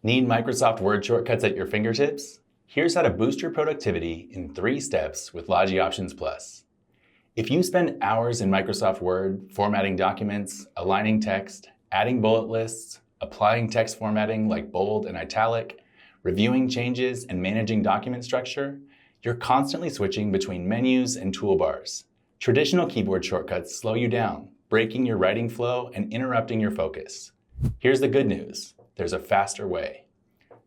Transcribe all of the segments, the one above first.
Need Microsoft Word shortcuts at your fingertips? Here's how to boost your productivity in 3 steps with Logi Options Plus. If you spend hours in Microsoft Word formatting documents, aligning text, adding bullet lists, applying text formatting like bold and italic, reviewing changes, and managing document structure, you're constantly switching between menus and toolbars. Traditional keyboard shortcuts slow you down, breaking your writing flow and interrupting your focus. Here's the good news. There's a faster way.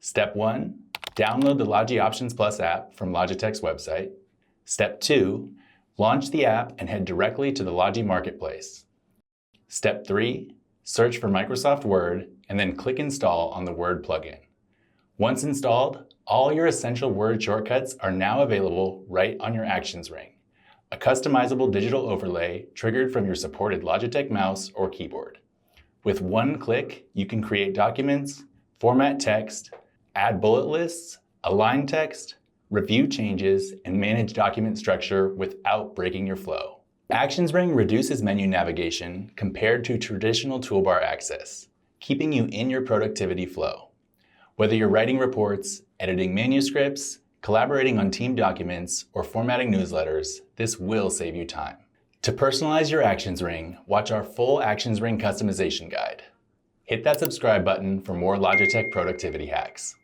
Step 1, download the Logi Options Plus app from Logitech's website. Step 2, launch the app and head directly to the Logi Marketplace. Step 3, search for Microsoft Word and then click Install on the Word plugin. Once installed, all your essential Word shortcuts are now available right on your Actions ring, a customizable digital overlay triggered from your supported Logitech mouse or keyboard. With one click, you can create documents, format text, add bullet lists, align text, review changes, and manage document structure without breaking your flow. Actions Ring reduces menu navigation compared to traditional toolbar access, keeping you in your productivity flow. Whether you're writing reports, editing manuscripts, collaborating on team documents, or formatting newsletters, this will save you time. To personalize your Actions Ring, watch our full Actions Ring customization guide. Hit that subscribe button for more Logitech productivity hacks.